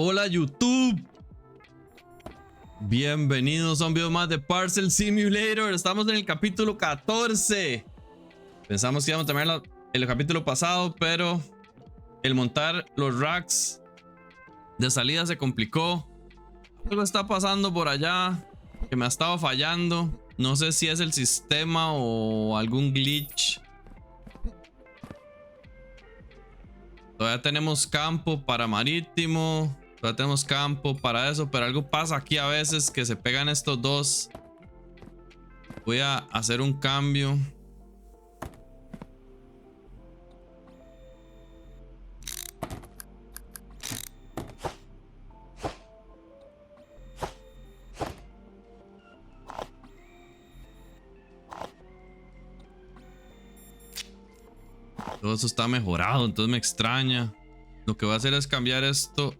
Hola YouTube, bienvenidos a un video más de Parcel Simulator. Estamos en el capítulo 14. Pensamos que íbamos a terminar el capítulo pasado, pero el montar los racks de salida se complicó. Algo está pasando por allá que me ha estado fallando. No sé si es el sistema o algún glitch. Todavía tenemos campo para marítimo. Todavía tenemos campo para eso. Pero algo pasa aquí a veces que se pegan estos dos. Voy a hacer un cambio. Todo eso está mejorado, entonces me extraña. Lo que voy a hacer es cambiar esto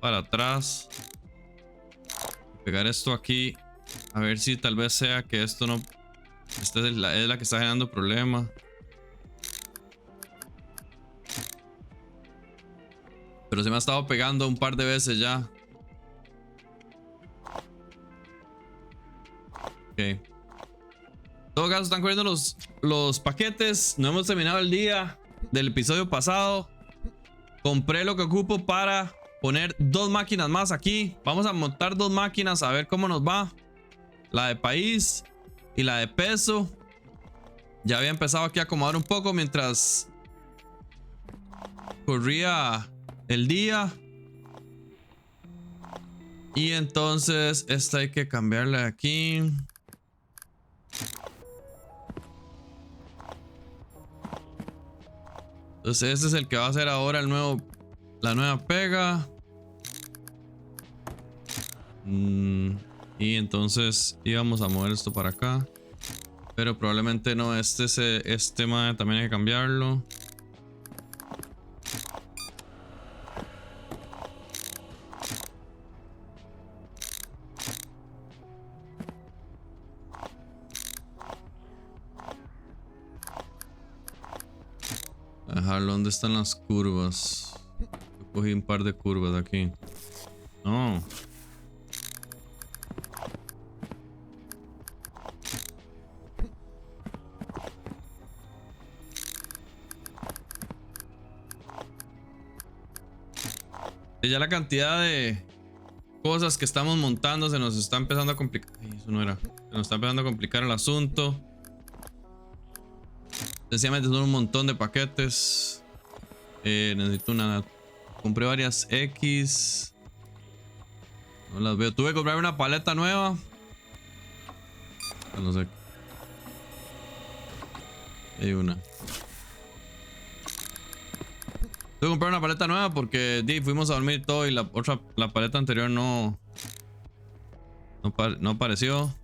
para atrás. Pegar esto aquí. A ver si tal vez sea que esto no... Esta es la que está generando problema. Pero se me ha estado pegando un par de veces ya. Ok. En todo caso están corriendo los paquetes. No hemos terminado el día del episodio pasado. Compré lo que ocupo para poner dos máquinas más aquí. Vamos a montar dos máquinas a ver cómo nos va. La de país y la de peso. Ya había empezado aquí a acomodar un poco mientras corría el día. Y entonces esta hay que cambiarle aquí. Entonces este es el que va a ser ahora la nueva pega. Y entonces íbamos a mover esto para acá. Pero probablemente no, este man también hay que cambiarlo. A dejarlo donde están las curvas. Yo cogí un par de curvas aquí. No. Ya la cantidad de cosas que estamos montando se nos está empezando a complicar. Ay, eso no era. Se nos está empezando a complicar el asunto. Sencillamente son un montón de paquetes. Necesito una. Compré varias X. No las veo. Tuve que comprar una paleta nueva. No sé. Hay una. Tuve que comprar una paleta nueva porque fuimos a dormir y todo. Y la paleta anterior no apareció.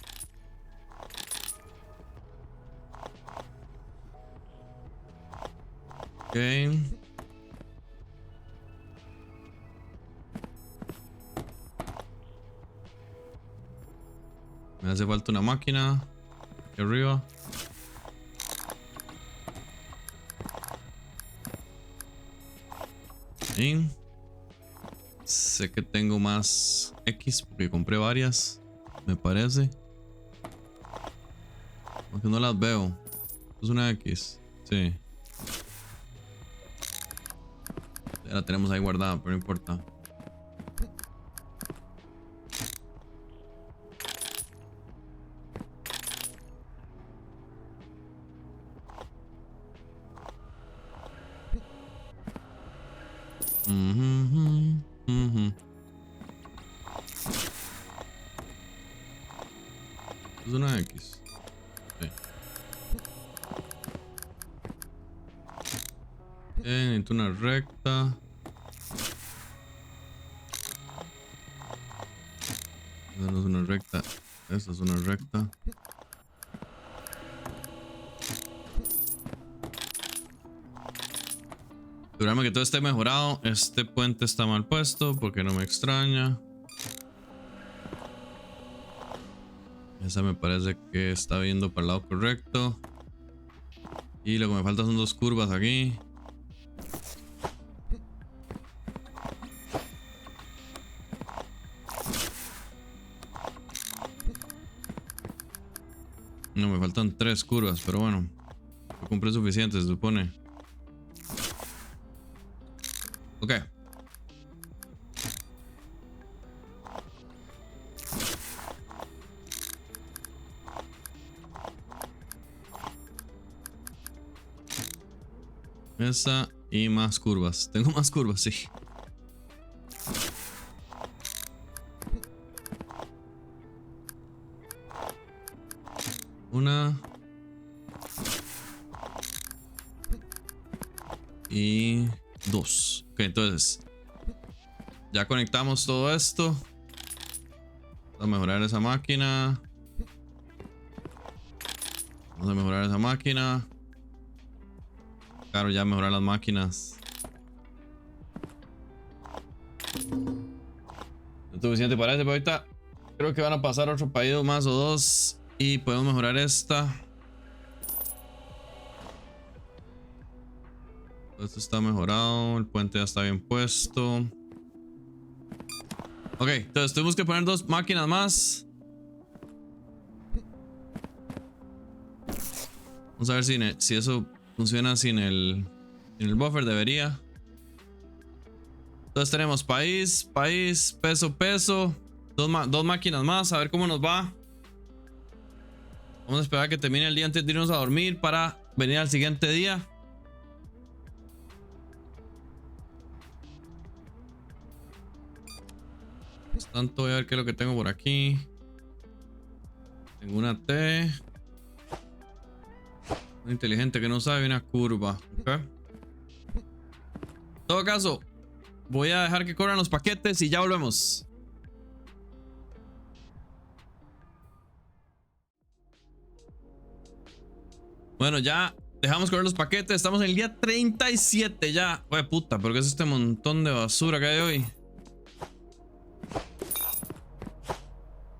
Ok. Me hace falta una máquina. Aquí arriba. Bien. Sé que tengo más X porque compré varias. Me parece. Aunque no las veo. Es una X. Sí. Ya la tenemos ahí guardada, pero no importa. Es una X. Sí. Necesito una recta. Esa no es una recta. Esta es una recta. Asegurarme que todo esté mejorado. Este puente está mal puesto porque no me extraña. Esa me parece que está viendo para el lado correcto. Y lo que me falta son dos curvas aquí. faltan 3 curvas, pero bueno. Yo compré suficiente, se supone. Ok. Esa y más curvas. Tengo más curvas, sí. Una. Y 2. Ok, entonces. Ya conectamos todo esto. Vamos a mejorar esa máquina. Vamos a mejorar esa máquina. Claro, ya mejorar las máquinas. No es suficiente para este, pero ahorita creo que van a pasar otro pedido más o 2. Y podemos mejorar esta. Esto está mejorado. El puente ya está bien puesto. Ok, entonces tuvimos que poner 2 máquinas más. Vamos a ver si eso funciona sin el buffer. Debería. Entonces tenemos país, peso, peso. Dos máquinas más. A ver cómo nos va. Vamos a esperar a que termine el día antes de irnos a dormir para venir al siguiente día. Mientras tanto, voy a ver qué es lo que tengo por aquí. Tengo una T. Un inteligente que no sabe una curva. Okay. En todo caso, voy a dejar que corran los paquetes y ya volvemos. Bueno, ya dejamos correr los paquetes. Estamos en el día 37 ya. Oye, puta, pero ¿qué es este montón de basura que hay hoy?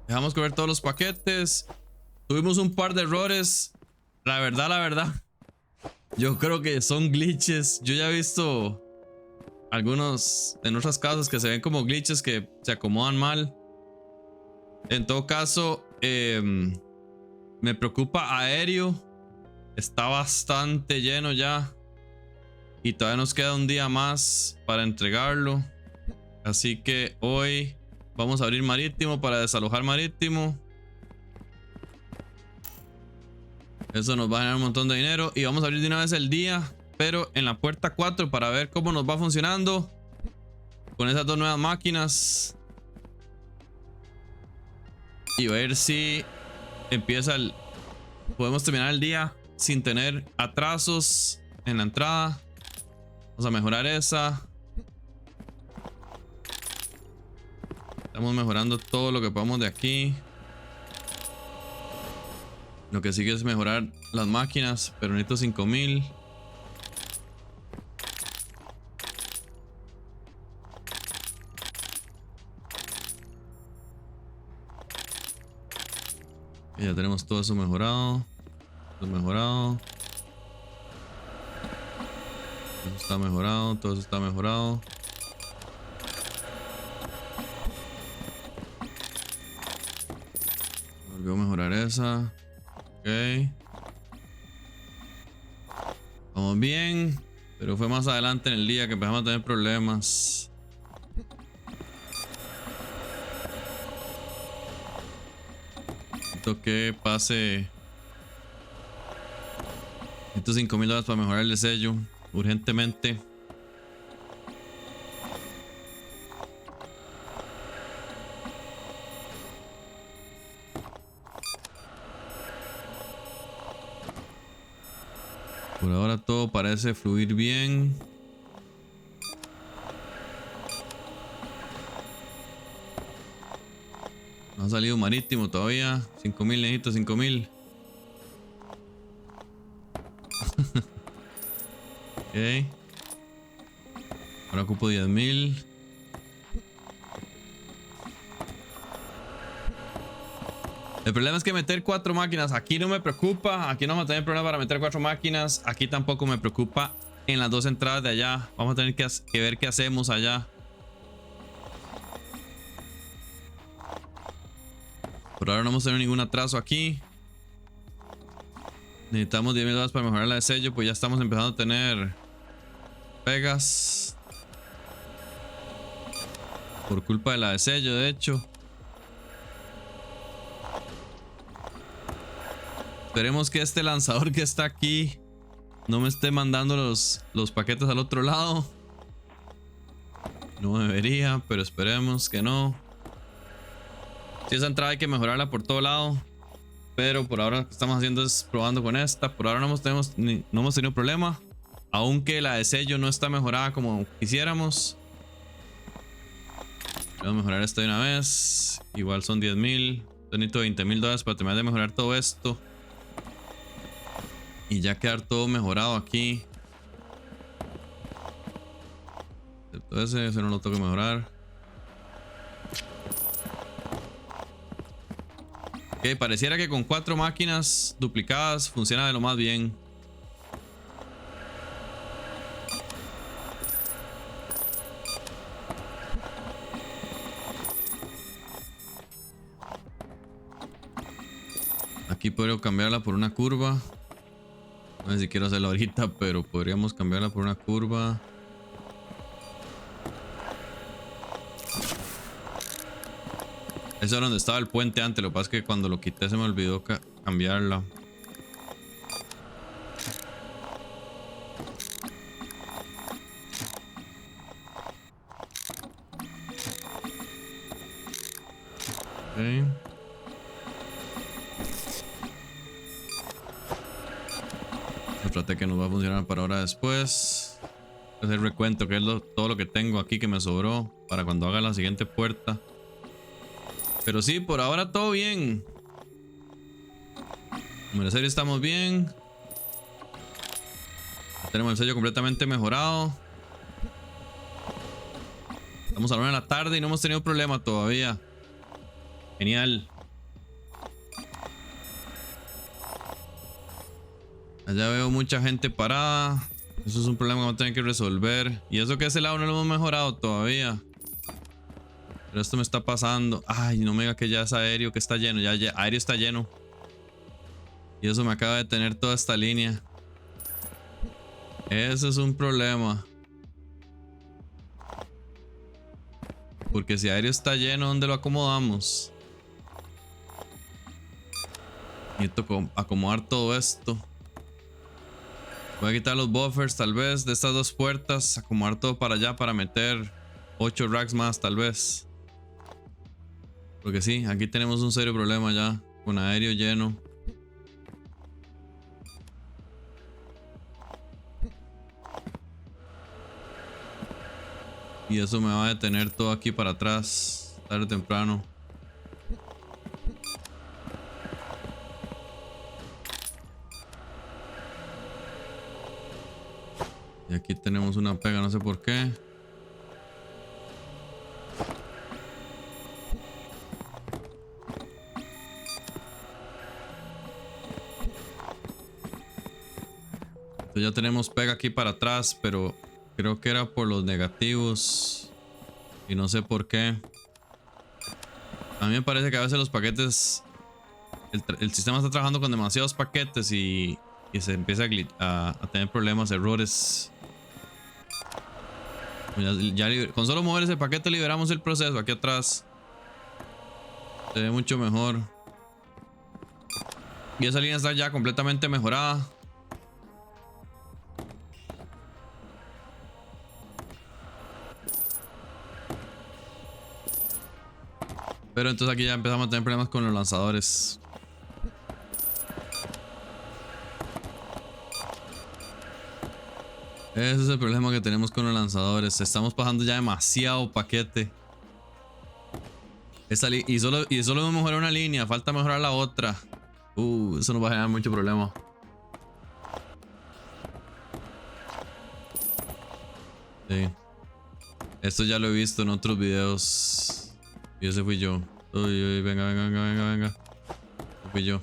Dejamos correr todos los paquetes. Tuvimos un par de errores. La verdad. Yo creo que son glitches. Yo ya he visto algunos en otras casas que se ven como glitches que se acomodan mal. En todo caso, me preocupa aéreo. Está bastante lleno ya. Y todavía nos queda un día más para entregarlo. Así que hoy vamos a abrir marítimo para desalojar marítimo. Eso nos va a generar un montón de dinero. Y vamos a abrir de una vez el día, pero en la puerta 4 para ver cómo nos va funcionando con esas 2 nuevas máquinas. Y ver si empieza podemos terminar el día sin tener atrasos en la entrada. Vamos a mejorar esa. Estamos mejorando todo lo que podamos de aquí. Lo que sigue es mejorar las máquinas, pero necesito 5000. Y ya tenemos todo eso mejorado. Todo mejorado. Eso está mejorado, todo eso está mejorado. Volvió a mejorar esa. Ok. Vamos bien. Pero fue más adelante en el día que empezamos a tener problemas. Necesito que pase estos $5000 para mejorar el sello urgentemente. Por ahora todo parece fluir bien. No ha salido marítimo todavía. 5000, necesito 5000. Ok. Ahora ocupo 10000. El problema es que meter 4 máquinas aquí no me preocupa. Aquí no vamos a tener problema para meter 4 máquinas. Aquí tampoco me preocupa en las 2 entradas de allá. Vamos a tener que ver qué hacemos allá. Por ahora no hemos tenido ningún atraso aquí. Necesitamos $10,000 para mejorar la de sello. Pues ya estamos empezando a tener pegas. Por culpa de la de sello, de hecho. Esperemos que este lanzador que está aquí no me esté mandando los paquetes al otro lado. No debería, pero esperemos que no. Si esa entrada hay que mejorarla por todo lado. Pero por ahora lo que estamos haciendo es probando con esta. Por ahora no hemos tenido problema. Aunque la de sello no está mejorada como quisiéramos. Vamos a mejorar esta de una vez. Igual son 10,000. Necesito $20,000 para terminar de mejorar todo esto. Y ya quedar todo mejorado aquí. Excepto ese no lo tengo que mejorar. Ok, pareciera que con 4 máquinas duplicadas funciona de lo más bien. Aquí podría cambiarla por una curva. No sé si quiero hacerlo ahorita, pero podríamos cambiarla por una curva. Eso era donde estaba el puente antes. Lo que pasa es que cuando lo quité se me olvidó cambiarla. Okay. Traté que nos va a funcionar para ahora después. Voy a hacer recuento que es todo lo que tengo aquí que me sobró para cuando haga la siguiente puerta. Pero sí, por ahora todo bien. Como en serio estamos bien. Ya tenemos el sello completamente mejorado. Estamos a la 1 de la tarde y no hemos tenido problema todavía. Genial. Allá veo mucha gente parada. Eso es un problema que vamos a tener que resolver. Y eso que ese lado no lo hemos mejorado todavía. Pero esto me está pasando. Ay, no me diga que ya es aéreo, que está lleno. Ya aéreo está lleno. Y eso me acaba de tener toda esta línea. Ese es un problema. Porque si aéreo está lleno, ¿dónde lo acomodamos? Necesito acomodar todo esto. Voy a quitar los buffers tal vez de estas dos puertas. Acomodar todo para allá para meter 8 racks más tal vez. Porque sí, aquí tenemos un serio problema ya. Con aéreo lleno. Y eso me va a detener todo aquí para atrás. Tarde o temprano. Y aquí tenemos una pega, no sé por qué. Entonces ya tenemos pega aquí para atrás, pero creo que era por los negativos. Y no sé por qué. A mí me parece que a veces los paquetes... El sistema está trabajando con demasiados paquetes y se empieza a tener problemas, errores. Con solo mover ese paquete liberamos el proceso. Aquí atrás se ve mucho mejor. Y esa línea está ya completamente mejorada. Pero entonces aquí ya empezamos a tener problemas con los lanzadores. Ese es el problema que tenemos con los lanzadores. Estamos pasando ya demasiado paquete. Y solo hemos mejorado una línea. Falta mejorar la otra. Eso nos va a generar mucho problema. Sí. Esto ya lo he visto en otros videos. Y ese fui yo. Uy, venga. Ese fui yo.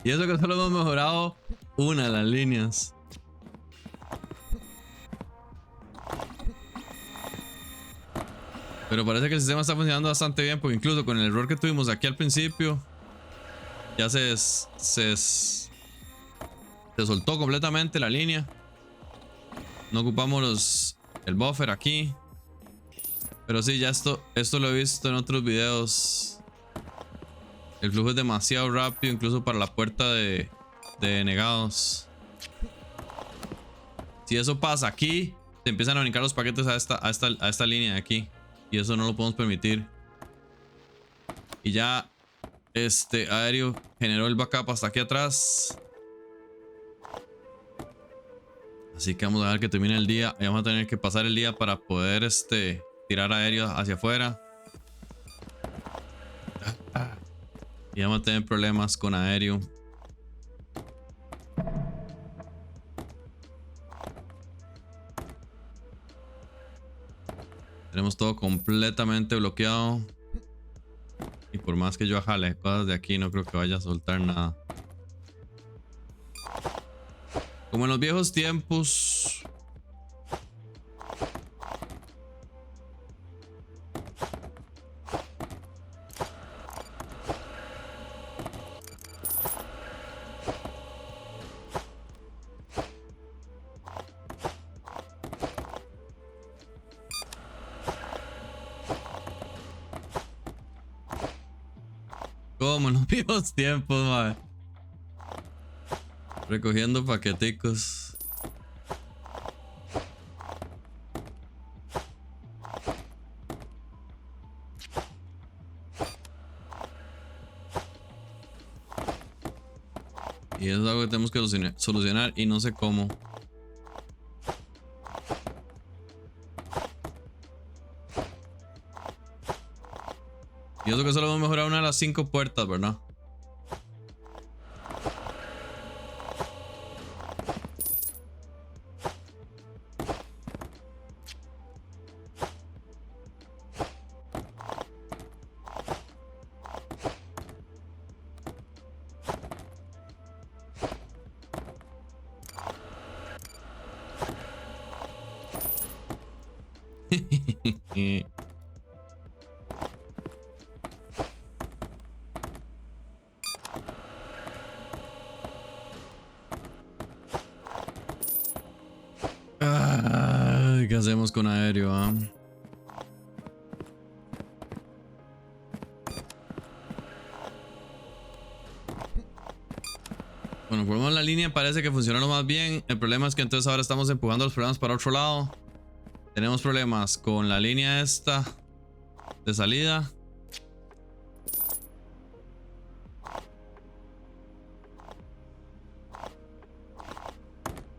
Y eso que solo hemos mejorado una de las líneas. Pero parece que el sistema está funcionando bastante bien, porque incluso con el error que tuvimos aquí al principio, ya se soltó completamente la línea. No ocupamos el buffer aquí. Pero sí, ya esto lo he visto en otros videos. El flujo es demasiado rápido, incluso para la puerta de negados. Si eso pasa aquí, se empiezan a brincar los paquetes a esta línea de aquí. Y eso no lo podemos permitir. Y ya aéreo generó el backup hasta aquí atrás. Así que vamos a ver que termine el día. Y vamos a tener que pasar el día para poder tirar aéreo hacia afuera. Y vamos a tener problemas con aéreo. Tenemos todo completamente bloqueado. Y por más que yo jale cosas de aquí, no creo que vaya a soltar nada. Como en los viejos tiempos. Como en los viejos tiempos, madre. Recogiendo paqueticos. Y eso es algo que tenemos que solucionar y no sé cómo. Y eso que solo hemos mejorado una de las 5 puertas, ¿verdad? ¿Qué hacemos con aéreo? Bueno, por lo menos la línea parece que funciona lo más bien. El problema es que entonces ahora estamos empujando los problemas para otro lado. Tenemos problemas con la línea esta de salida.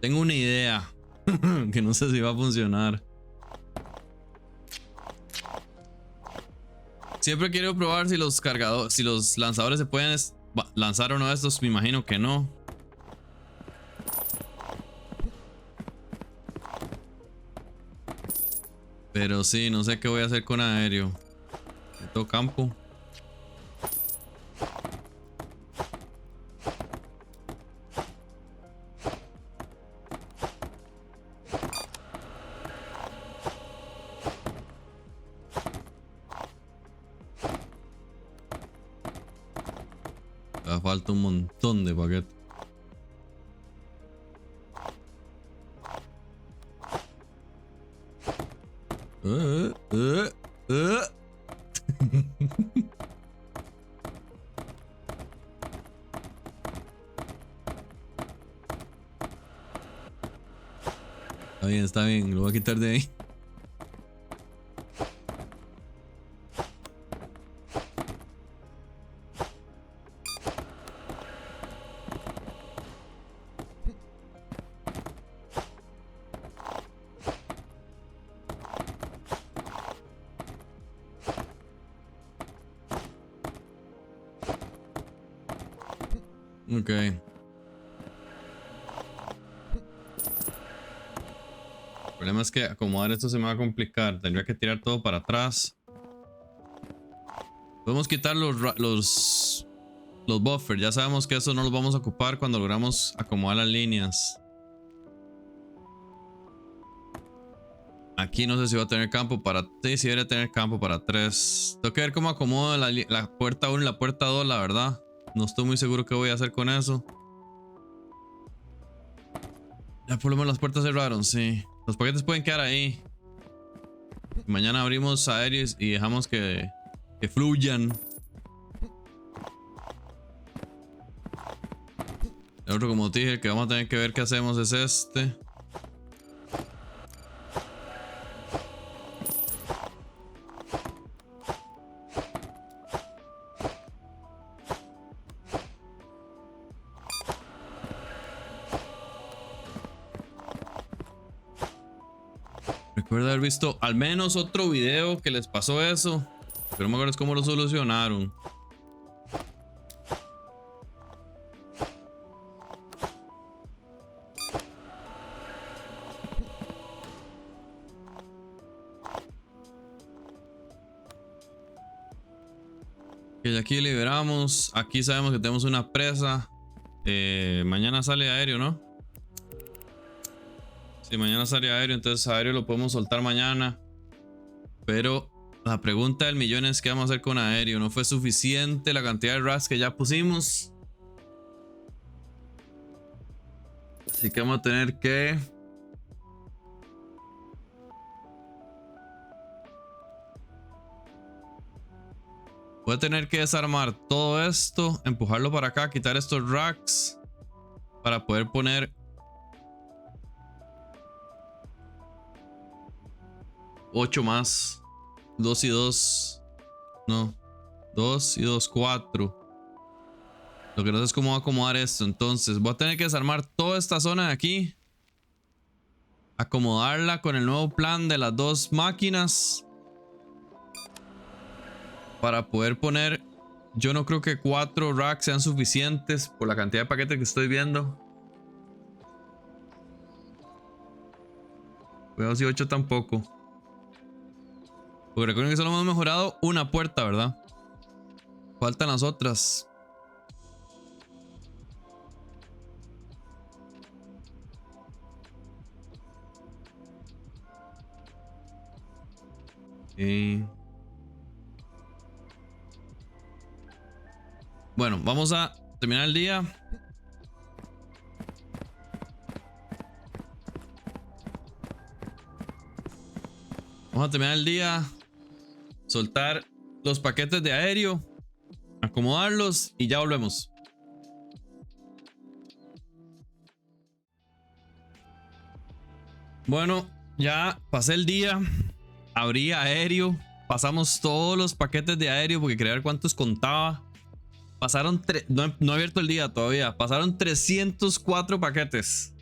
Tengo una idea que no sé si va a funcionar. Siempre quiero probar si los cargadores, si los lanzadores se pueden lanzar uno de estos. Me imagino que no. Pero sí, no sé qué voy a hacer con aéreo. Necesito campo. Me falta un montón de paquetes. Está bien, lo voy a quitar de ahí. Ok. El problema es que acomodar esto se me va a complicar. Tendría que tirar todo para atrás. Podemos quitar los buffers. Ya sabemos que eso no los vamos a ocupar cuando logramos acomodar las líneas. Aquí no sé si va a tener campo para... Sí, sí debería tener campo para 3. Tengo que ver cómo acomodo la puerta 1 y la puerta 2, la verdad. No estoy muy seguro qué voy a hacer con eso. Ya por lo menos las puertas cerraron, sí. Los paquetes pueden quedar ahí. Mañana abrimos aéreos y dejamos que fluyan. El otro, como te dije, el que vamos a tener que ver qué hacemos es este. Recuerdo haber visto al menos otro video que les pasó eso, pero no me acuerdo cómo lo solucionaron. Que aquí liberamos. Aquí sabemos que tenemos una presa. Mañana sale aéreo, ¿no? Sí, mañana sale aéreo, entonces aéreo lo podemos soltar mañana. Pero la pregunta del millón es: ¿qué vamos a hacer con aéreo? No fue suficiente la cantidad de racks que ya pusimos. Así que vamos a tener que... Voy a tener que desarmar todo esto, empujarlo para acá, quitar estos racks para poder poner 8 más. 2 y 2. No. 2 y 2, 4. Lo que no sé es cómo voy a acomodar esto. Entonces voy a tener que desarmar toda esta zona de aquí. Acomodarla con el nuevo plan de las dos máquinas. Para poder poner... Yo no creo que 4 racks sean suficientes por la cantidad de paquetes que estoy viendo. Cuidado si 8 tampoco. Porque recuerden que solo hemos mejorado una puerta, ¿verdad? Faltan las otras. Okay. Bueno, vamos a terminar el día. Vamos a terminar el día. Soltar los paquetes de aéreo. Acomodarlos y ya volvemos. Bueno, ya pasé el día. Abrí aéreo. Pasamos todos los paquetes de aéreo porque quería ver cuántos contaba. Pasaron... No he abierto el día todavía. Pasaron 304 paquetes.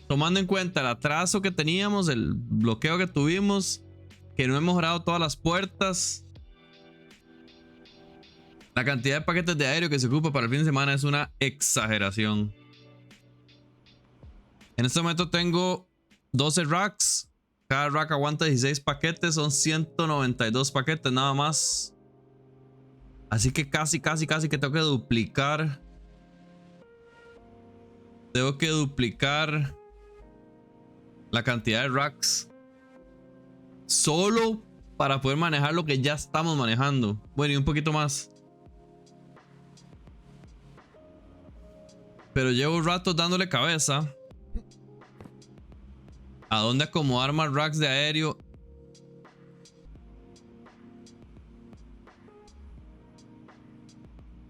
Tomando en cuenta el atraso que teníamos, el bloqueo que tuvimos, que no he mejorado todas las puertas. La cantidad de paquetes de aéreo que se ocupa para el fin de semana es una exageración. En este momento tengo 12 racks. Cada rack aguanta 16 paquetes. Son 192 paquetes nada más. Así que casi que tengo que duplicar. Tengo que duplicar la cantidad de racks. Solo para poder manejar lo que ya estamos manejando. Bueno, y un poquito más. Pero llevo un rato dándole cabeza a dónde acomodar más racks de aéreo.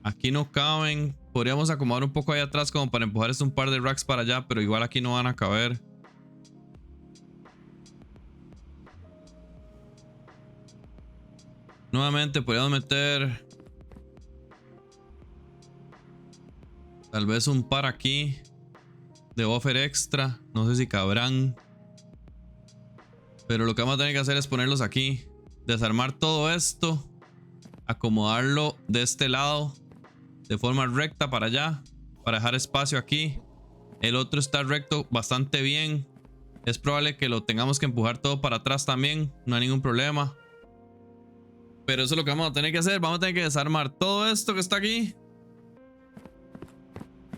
Aquí no caben. Podríamos acomodar un poco ahí atrás como para empujar un par de racks para allá, pero igual aquí no van a caber. Nuevamente podríamos meter tal vez un par aquí de buffer extra. No sé si cabrán. Pero lo que vamos a tener que hacer es ponerlos aquí. Desarmar todo esto. Acomodarlo de este lado. De forma recta para allá. Para dejar espacio aquí. El otro está recto bastante bien. Es probable que lo tengamos que empujar todo para atrás también. No hay ningún problema. Pero eso es lo que vamos a tener que hacer. Vamos a tener que desarmar todo esto que está aquí.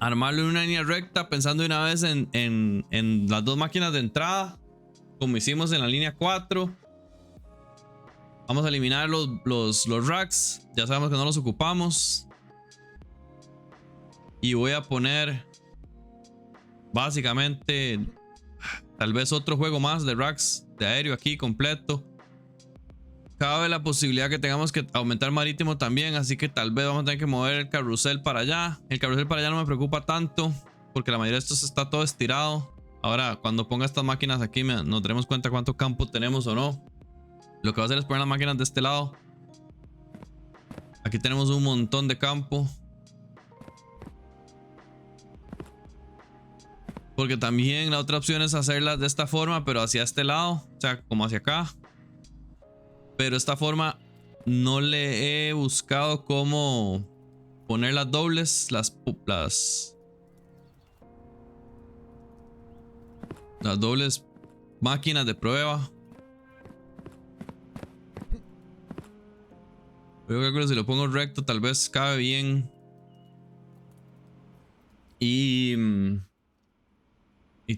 Armarlo en una línea recta. Pensando de una vez en las dos máquinas de entrada. como hicimos en la línea 4. Vamos a eliminar los racks. Ya sabemos que no los ocupamos. Y voy a poner básicamente tal vez otro juego más de racks de aéreo aquí completo. Cabe la posibilidad que tengamos que aumentar marítimo también, así que tal vez vamos a tener que mover el carrusel para allá. El carrusel para allá no me preocupa tanto porque la mayoría de estos está todo estirado. Ahora, cuando ponga estas máquinas aquí nos daremos cuenta cuánto campo tenemos o no. Lo que va a hacer es poner las máquinas de este lado. Aquí tenemos un montón de campo. Porque también la otra opción es hacerlas de esta forma, pero hacia este lado. O sea, como hacia acá. Pero esta forma no le he buscado cómo poner las dobles, las dobles máquinas de prueba. Yo creo que si lo pongo recto tal vez cabe bien. Y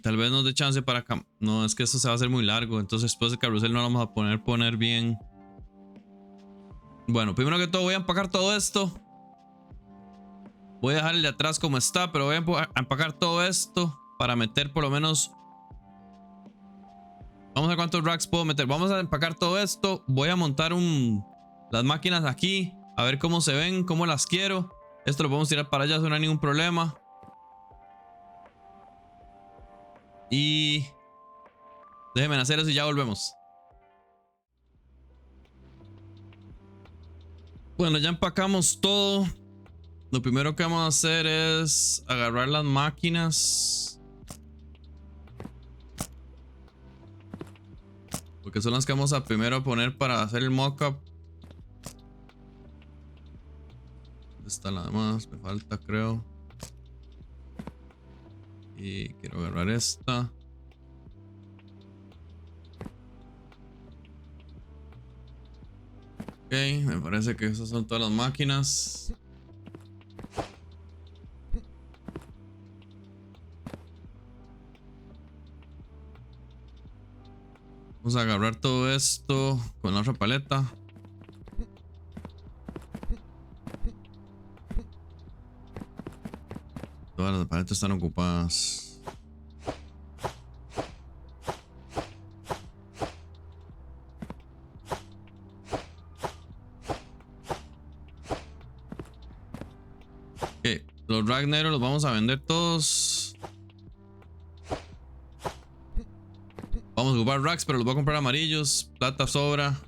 tal vez nos dé chance para... No, es que esto se va a hacer muy largo. Entonces después del carrusel no lo vamos a poner bien. Bueno, primero que todo voy a empacar todo esto. Voy a dejar el de atrás como está, pero voy a empacar todo esto para meter por lo menos... Vamos a ver cuántos racks puedo meter. Vamos a empacar todo esto. Voy a montar las máquinas aquí. A ver cómo se ven, cómo las quiero. Esto lo podemos tirar para allá, eso no hay ningún problema. Y... déjenme hacer eso y ya volvemos. Bueno, ya empacamos todo. Lo primero que vamos a hacer es agarrar las máquinas. Porque son las que vamos a primero poner para hacer el mockup. ¿Dónde está la demás? Me falta, creo. Y quiero agarrar esta. Ok, me parece que esas son todas las máquinas. Vamos a agarrar todo esto con la otra paleta. Todas las paletas están ocupadas. Ok, los racks negros los vamos a vender todos. Vamos a ocupar racks, pero los voy a comprar amarillos. Plata sobra.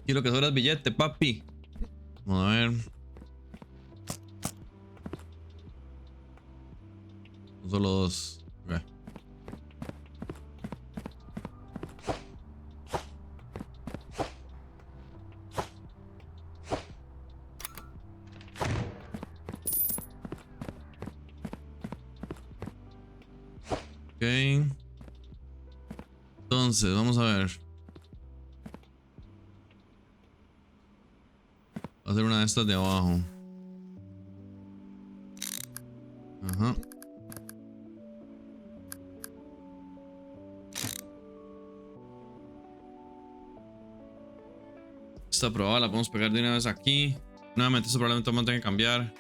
Y lo que sobra es billete, papi. Vamos a ver. Solo dos. Okay. Ok. Entonces, vamos a ver. Voy a hacer una de estas de abajo. Ajá. Esta probada la podemos pegar de una vez aquí. Nuevamente, esto probablemente vamos a tener que cambiar.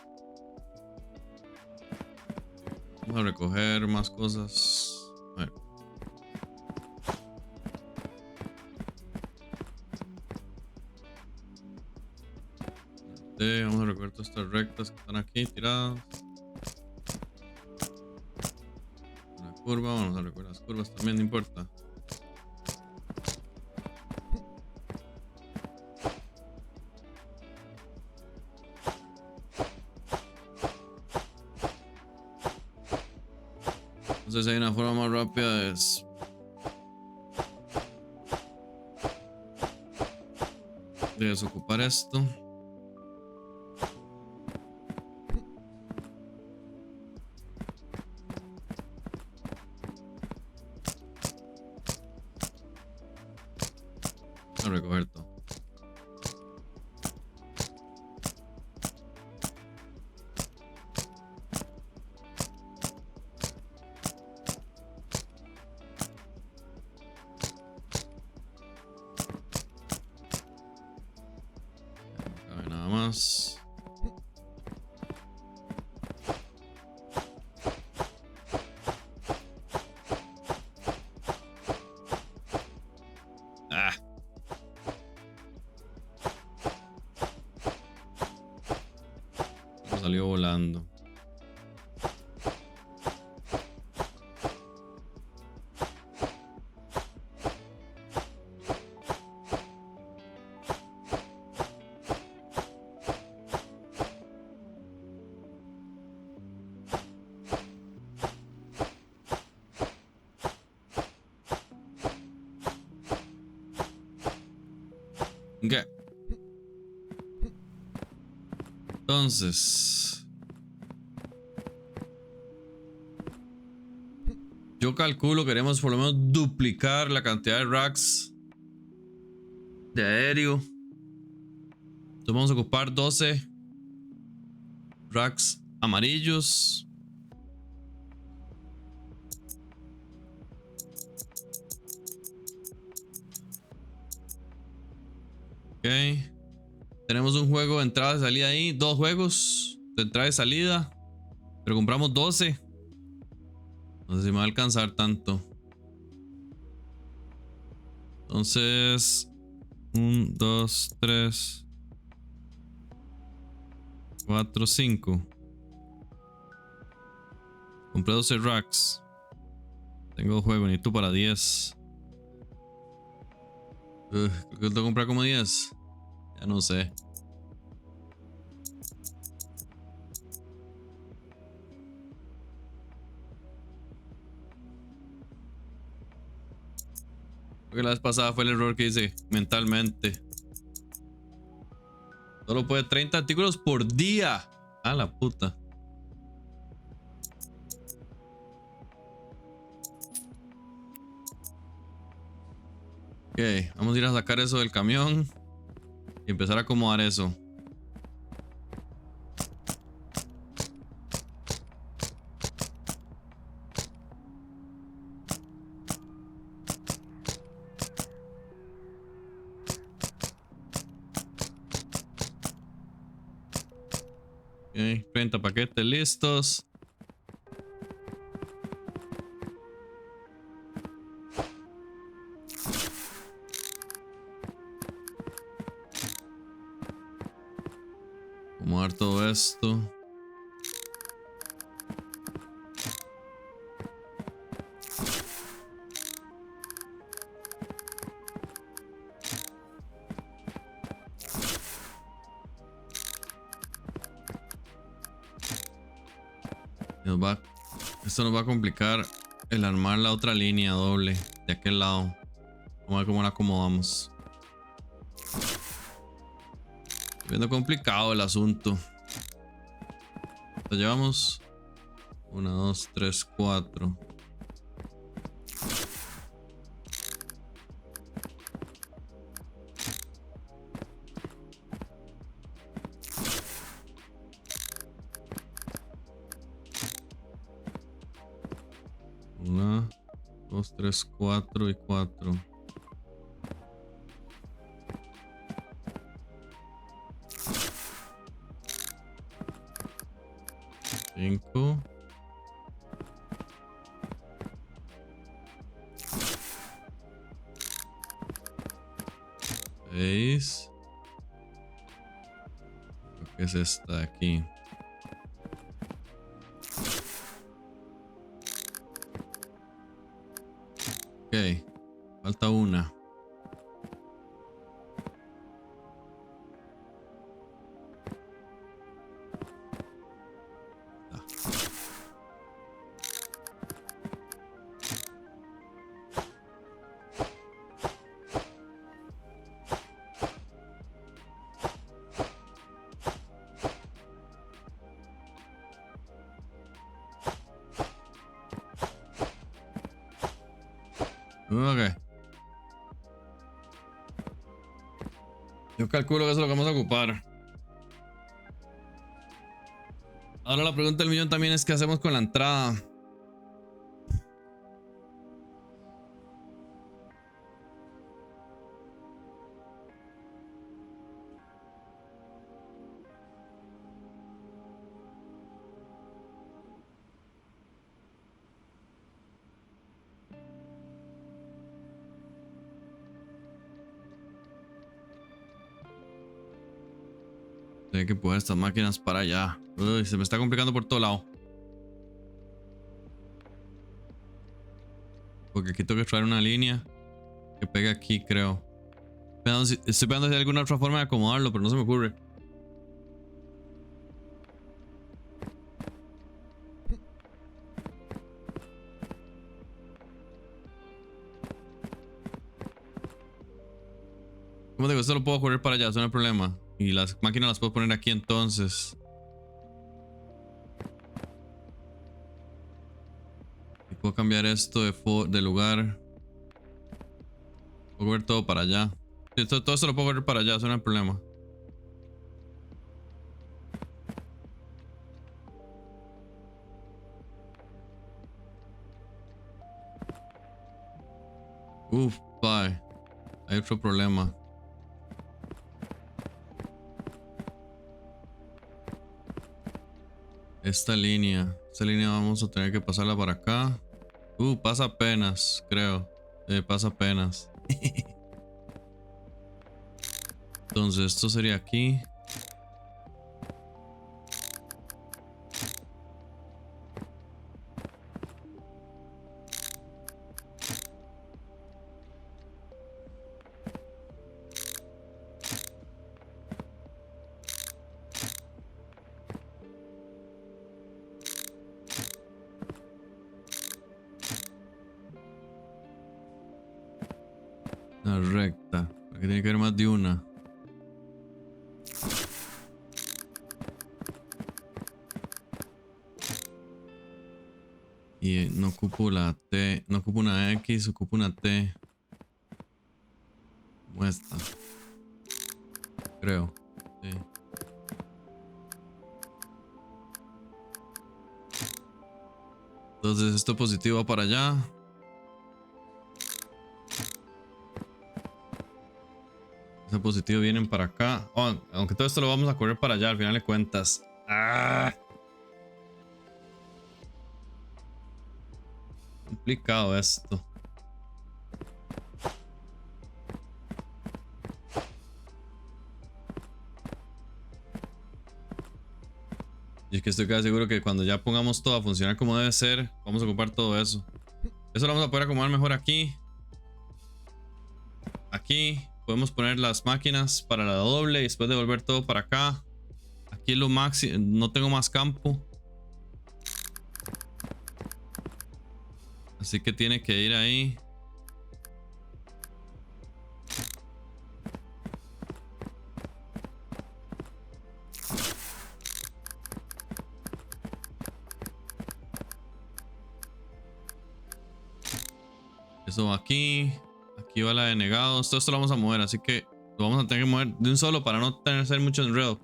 Vamos a recoger más cosas. A ver. Vamos a recoger todas estas rectas que están aquí tiradas. Una curva, vamos a recoger las curvas también, no importa. Entonces hay una forma más rápida de desocupar esto. A recoger todo. más. Ah. Salió volando. ¿Qué? Entonces, yo calculo queremos por lo menos duplicar la cantidad de racks de aéreo. Entonces vamos a ocupar 12 racks amarillos. Ok. Tenemos un juego de entrada y salida ahí. 2 juegos de entrada y salida. Pero compramos 12. No sé si me va a alcanzar tanto. Entonces, 1, 2, 3, 4, 5. Compré 12 racks. Tengo juego, necesito para 10. Creo que tengo que comprar como 10. Ya no sé. Creo que la vez pasada fue el error que hice mentalmente. Solo puede 30 artículos por día. A la puta. Ok, vamos a ir a sacar eso del camión y empezar a acomodar eso. Ok, 30 paquetes listos. Acomodar todo esto. Esto nos va a complicar el armar la otra línea doble de aquel lado. Vamos a ver cómo la acomodamos. Estoy viendo complicado el asunto. Entonces llevamos 1, 2, 3, 4. Una, 2, 3, 4 y 4. Cinco. 6. Creo que es esta de aquí. Ok, falta una. Ok. Yo calculo que eso es lo que vamos a ocupar. Ahora la pregunta del millón también es qué hacemos con la entrada. Tengo que poner estas máquinas para allá. Uy, se me está complicando por todo lado. Porque aquí tengo que traer una línea que pegue aquí, creo. Estoy pensando si hay alguna otra forma de acomodarlo, pero no se me ocurre. Como digo, esto lo puedo correr para allá, eso no hay problema. Y las máquinas las puedo poner aquí entonces. Y puedo cambiar esto de lugar. Puedo correr todo para allá. Sí, todo esto lo puedo correr para allá, eso no hay problema. Uf, bye. Hay otro problema. Esta línea vamos a tener que pasarla para acá. Pasa apenas, creo. Pasa apenas. Entonces, esto sería aquí. Una recta. Aquí tiene que haber más de una. Y no ocupo la T. No ocupo una X, ocupo una T. Como esta. Creo. Sí. Entonces esto positivo va para allá. Ese positivo vienen para acá. Oh, aunque todo esto lo vamos a correr para allá al final de cuentas. ¡Ah! Complicado esto. Y es que estoy casi seguro que cuando ya pongamos todo a funcionar como debe ser, vamos a ocupar todo eso. Eso lo vamos a poder acomodar mejor aquí. Aquí podemos poner las máquinas para la doble y después devolver todo para acá. Aquí es lo máximo, no tengo más campo. Así que tiene que ir ahí. Eso va aquí. Aquí va la de negados. Todo esto lo vamos a mover, así que lo vamos a tener que mover de un solo para no tener que hacer mucho enredo.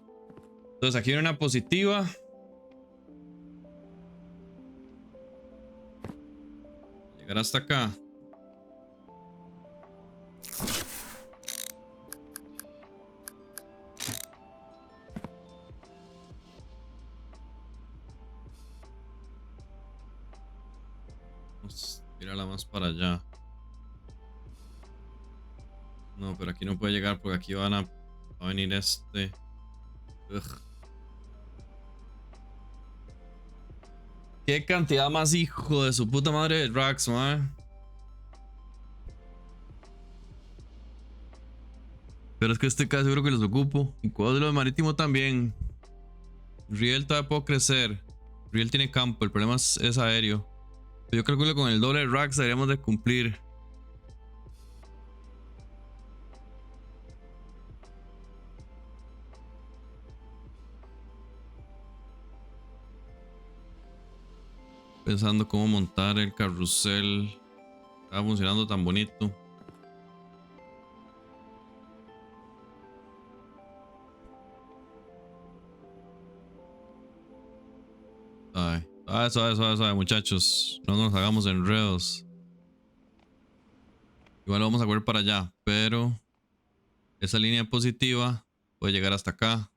Entonces aquí viene una positiva. Llegar hasta acá. Vamos a tirarla más para allá. No, pero aquí no puede llegar porque aquí va a venir este. Ugh. Qué cantidad más hijo de su puta madre de Rax, man. Pero es que estoy casi seguro que los ocupo. Y cuadro de marítimo también. Riel todavía puedo crecer. Riel tiene campo, el problema es aéreo. Yo calculo que con el doble de Rax deberíamos de cumplir. Pensando cómo montar el carrusel. Estaba funcionando tan bonito. Suave, muchachos. No nos hagamos enredos. Igual lo vamos a correr para allá, pero esa línea positiva puede llegar hasta acá.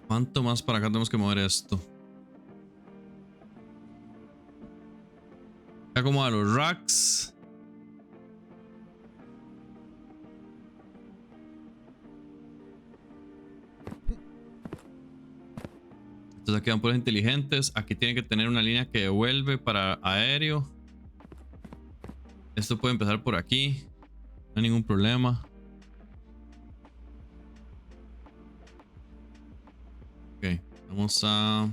¿Cuánto más para acá tenemos que mover esto? Ya como a los racks. Entonces aquí van puros inteligentes. Aquí tienen que tener una línea que devuelve para aéreo. Esto puede empezar por aquí. No hay ningún problema. Ok, vamos a...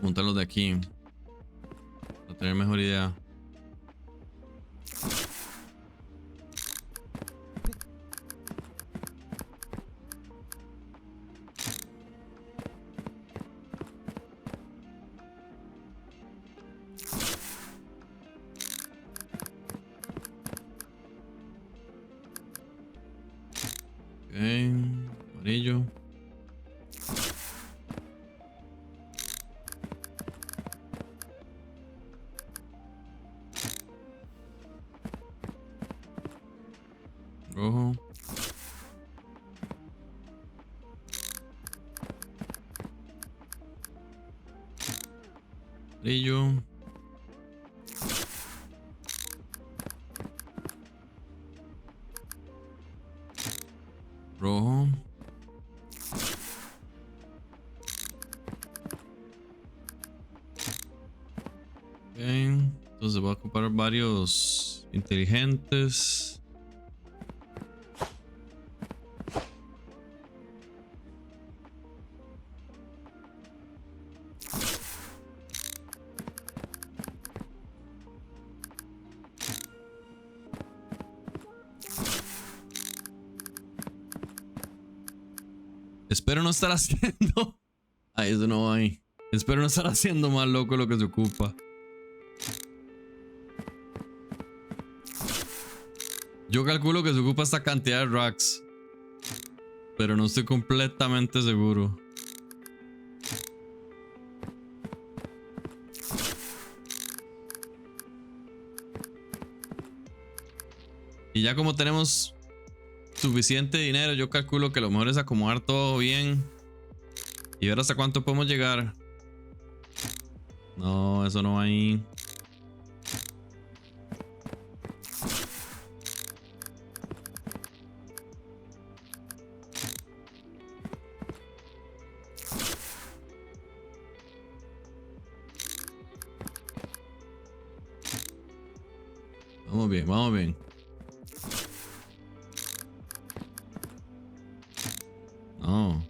montarlos de aquí. Para tener mejor idea. Ok, amarillo. Rojo. Amarillo. Rojo. Ok, entonces voy a ocupar varios inteligentes. Espero no estar haciendo... Ay, eso no va ahí. Espero no estar haciendo más loco lo que se ocupa. Yo calculo que se ocupa esta cantidad de racks. Pero no estoy completamente seguro. Y ya como tenemos suficiente dinero, yo calculo que lo mejor es acomodar todo bien. Y ver hasta cuánto podemos llegar. No, eso no va ahí. Vamos bien, vamos bien. No.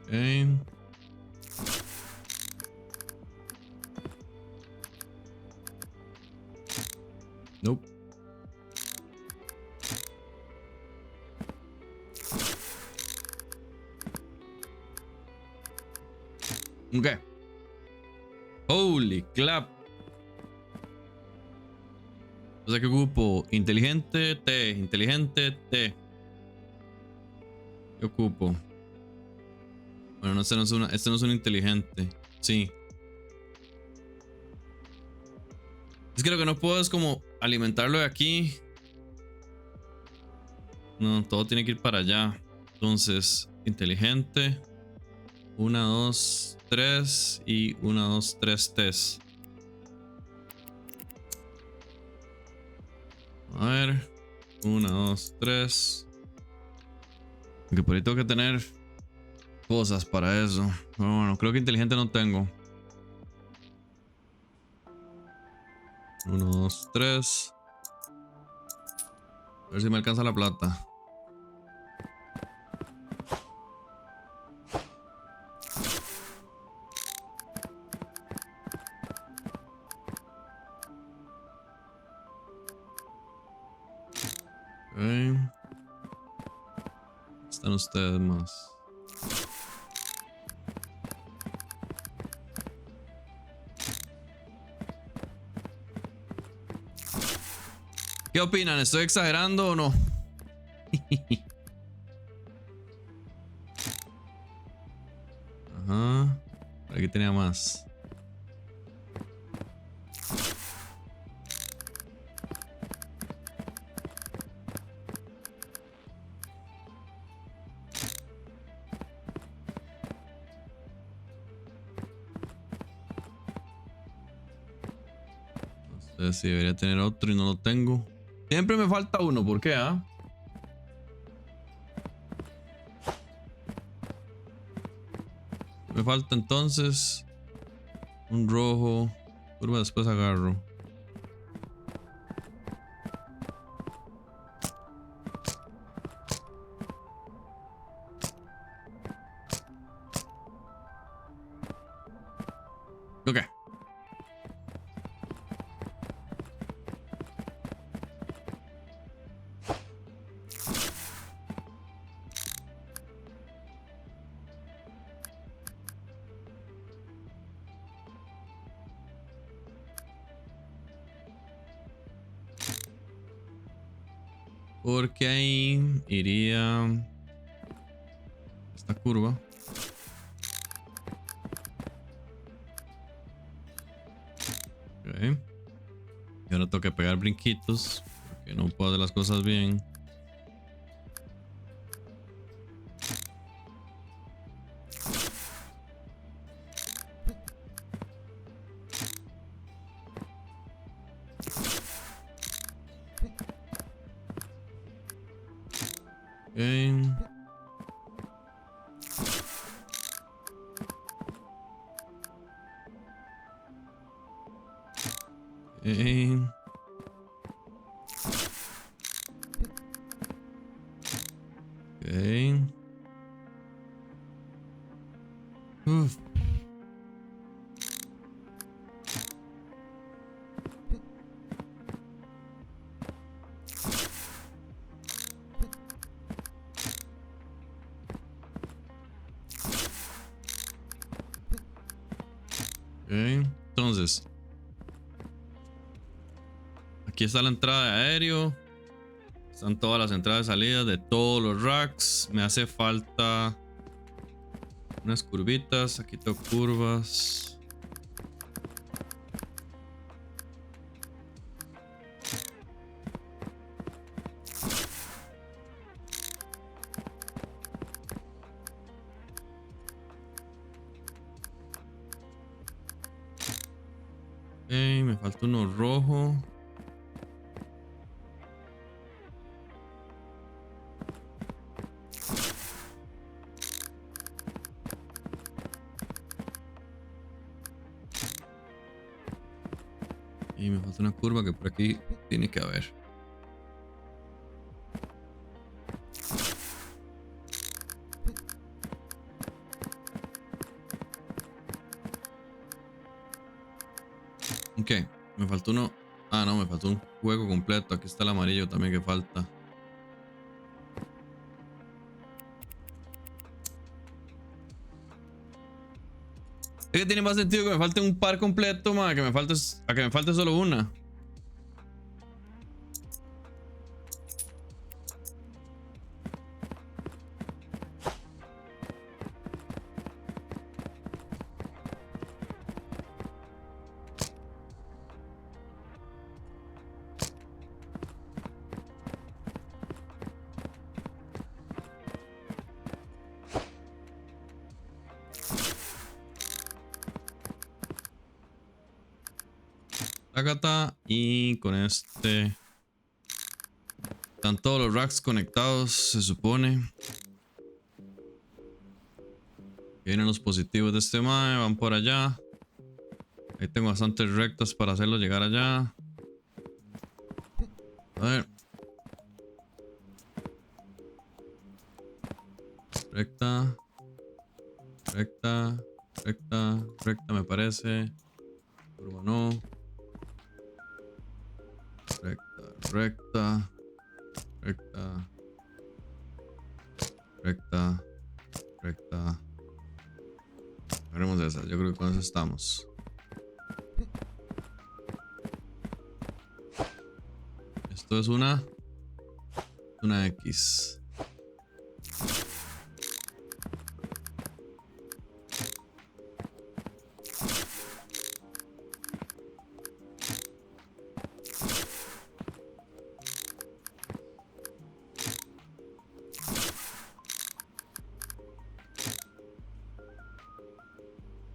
Okay. Nope. Okay. Holy clap. O sea que ocupo inteligente T, inteligente T. ¿Qué ocupo? Bueno, no, este no es un inteligente. Sí. Es que lo que no puedo es como alimentarlo de aquí. No, todo tiene que ir para allá. Entonces, inteligente. 1, 2, 3 y 1, 2, 3 T's. A ver. 1, 2, 3. Aunque por ahí tengo que tener cosas para eso. Pero bueno, creo que inteligente no tengo. 1, 2, 3. A ver si me alcanza la plata. Okay. Están ustedes más. ¿Qué opinan? ¿Estoy exagerando o no? Ajá. Por aquí tenía más. No sé si debería tener otro y no lo tengo. Siempre me falta uno, ¿por qué, ah? Me falta entonces un rojo. Curva, después agarro. Ok. Porque ahí iría esta curva. Ok. Y ahora tengo que pegar brinquitos. Porque no puedo hacer las cosas bien. Ok. Ok. Ok. Uf. Ok. Entonces, aquí está la entrada de aéreo. Están todas las entradas y salidas de todos los racks. Me hace falta unas curvitas. Aquí tengo curvas. Ok, me falta uno rojo. Y me falta una curva que por aquí tiene que haber. Ok, me faltó uno. Ah, no, me faltó un juego completo. Aquí está el amarillo también que falta. Es que tiene más sentido que me falte un par completo, más que me falte, a que me falte solo una. Tácata. Y con este están todos los racks conectados, se supone. Vienen los positivos de este mae, van por allá. Ahí tengo bastantes rectas para hacerlo llegar allá. A ver. Recta. Recta. Recta. Recta me parece. Curva no. Recta. Recta. Recta. Recta. Recta. Veremos esa. Yo creo que con eso estamos. Esto es una X.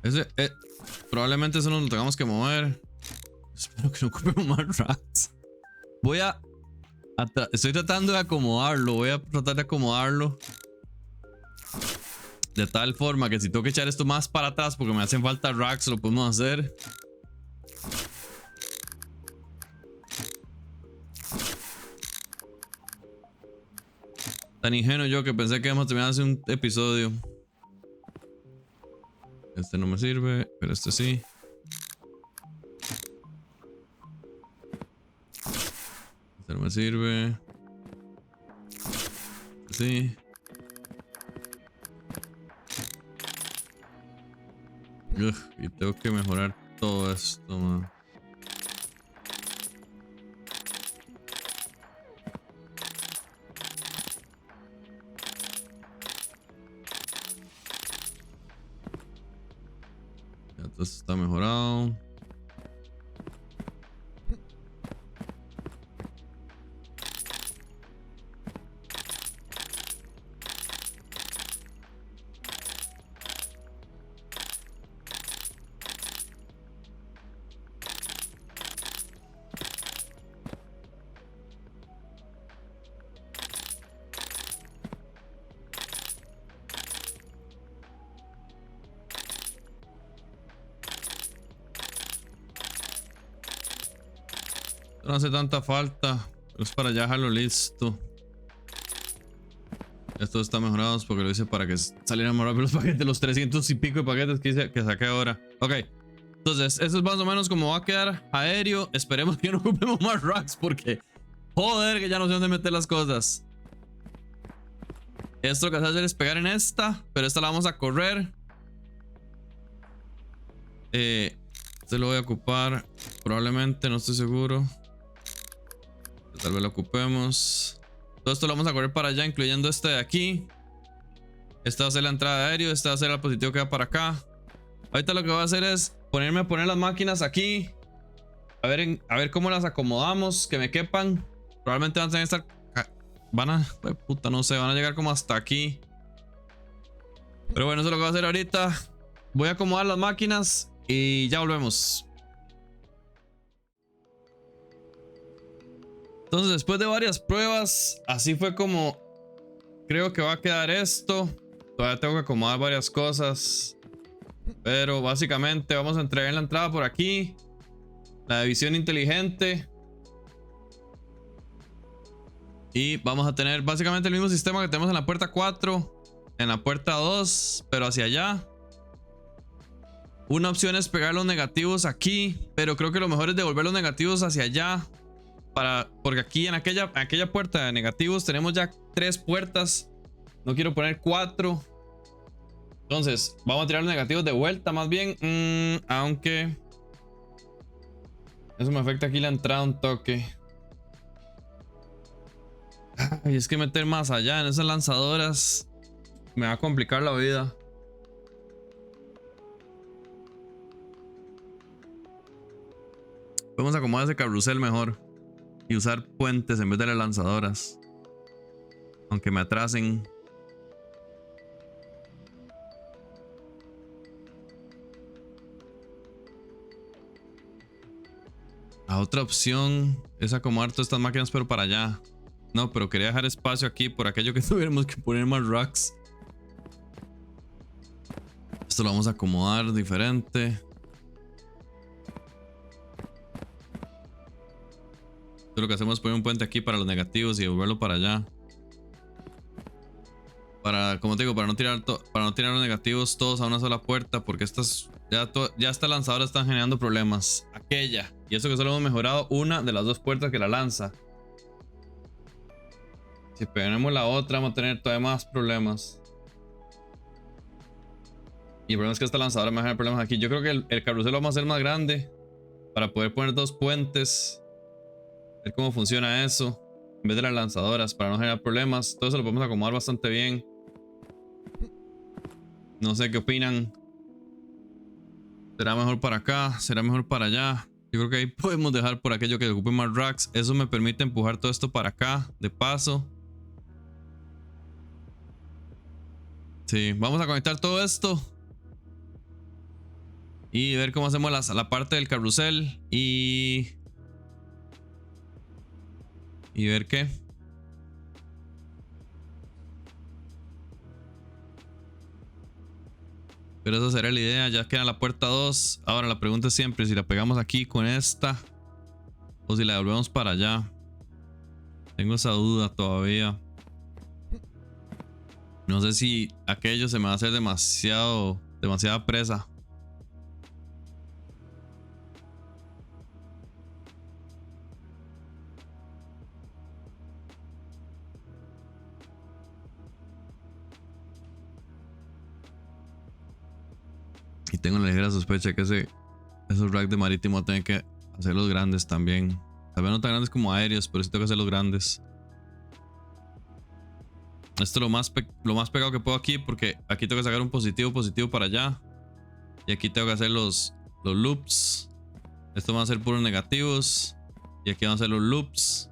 Ese, probablemente eso nos lo tengamos que mover. Espero que no ocupemos más racks. Voy a... Estoy tratando de acomodarlo. Voy a tratar de acomodarlo. De tal forma que si tengo que echar esto más para atrás porque me hacen falta racks, lo podemos hacer. Tan ingenuo yo que pensé que íbamos a terminar hace un episodio. Este no me sirve, pero este sí. Este no me sirve. Este sí. Ugh, y tengo que mejorar todo esto, man. Ya todo esto está mejorado. No hace tanta falta. Es para ya dejarlo listo. Esto está mejorado porque lo hice para que salieran más rápido los paquetes. Los 300 y pico de paquetes que saqué ahora. Ok. Entonces, eso es más o menos como va a quedar aéreo. Esperemos que no ocupemos más racks porque... Joder, que ya no sé dónde meter las cosas. Esto lo que hace es pegar en esta. Pero esta la vamos a correr. Este lo voy a ocupar. Probablemente, no estoy seguro. Tal vez lo ocupemos. Todo esto lo vamos a correr para allá, incluyendo este de aquí. Esta va a ser la entrada de aéreo. Esta va a ser el positivo que va para acá. Ahorita lo que voy a hacer es poner las máquinas aquí. A ver cómo las acomodamos. Que me quepan. Probablemente van a tener que estar... puta, no sé. Van a llegar como hasta aquí. Pero bueno, eso es lo que voy a hacer ahorita. Voy a acomodar las máquinas y ya volvemos. Entonces, después de varias pruebas, así fue como creo que va a quedar esto. Todavía tengo que acomodar varias cosas. Pero básicamente vamos a entregar la entrada por aquí. La división inteligente. Y vamos a tener básicamente el mismo sistema que tenemos en la puerta 4. En la puerta 2, pero hacia allá. Una opción es pegar los negativos aquí. Pero creo que lo mejor es devolver los negativos hacia allá. Porque aquí en aquella puerta de negativos tenemos ya 3 puertas. No quiero poner 4. Entonces vamos a tirar los negativos de vuelta más bien. Aunque eso me afecta aquí la entrada un toque. Ay, es que meter más allá en esas lanzadoras me va a complicar la vida. Vamos a acomodar ese carrusel mejor. Y usar puentes en vez de las lanzadoras. Aunque me atrasen. La otra opción es acomodar todas estas máquinas pero para allá. No, pero quería dejar espacio aquí por aquello que tuviéramos que poner más racks. Esto lo vamos a acomodar diferente. Lo que hacemos es poner un puente aquí para los negativos y devolverlo para allá. Como te digo, para no tirar los negativos todos a una sola puerta. Porque estas lanzadoras están generando problemas. Aquella. Y eso que solo hemos mejorado una de las 2 puertas que la lanza. Si pegamos la otra vamos a tener todavía más problemas. Y el problema es que esta lanzadora me va a generar problemas aquí. Yo creo que el carrusel lo vamos a hacer más grande. Para poder poner 2 puentes. Ver cómo funciona eso. En vez de las lanzadoras. Para no generar problemas. Todo eso lo podemos acomodar bastante bien. No sé qué opinan. ¿Será mejor para acá? ¿Será mejor para allá? Yo creo que ahí podemos dejar por aquello que ocupe más racks. Eso me permite empujar todo esto para acá. De paso. Sí, vamos a conectar todo esto. Y ver cómo hacemos la parte del carrusel. Y ver qué. Pero esa sería la idea. Ya queda la puerta 2. Ahora la pregunta es siempre si la pegamos aquí con esta o si la devolvemos para allá. Tengo esa duda todavía. No sé si aquello se me va a hacer demasiada presa. Y tengo la ligera sospecha que esos racks de marítimo tienen que hacerlos grandes también. Tal vez no tan grandes como aéreos, pero sí tengo que hacerlos grandes. Esto es lo más pegado que puedo aquí, porque aquí tengo que sacar un positivo para allá. Y aquí tengo que hacer los loops. Esto van a ser puros negativos. Y aquí van a ser los loops.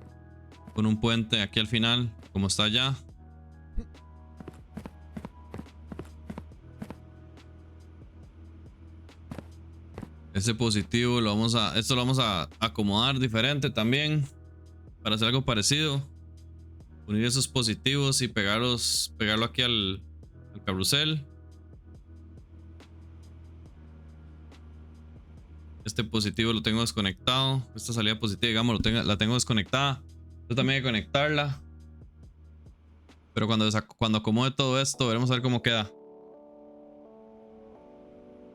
Con un puente aquí al final, como está allá. Ese positivo esto lo vamos a acomodar diferente también. Para hacer algo parecido. Unir esos positivos y pegarlo aquí al carrusel. Este positivo lo tengo desconectado. Esta salida positiva, digamos, la tengo desconectada. Esto también hay que conectarla. Pero cuando acomode todo esto, veremos a ver cómo queda.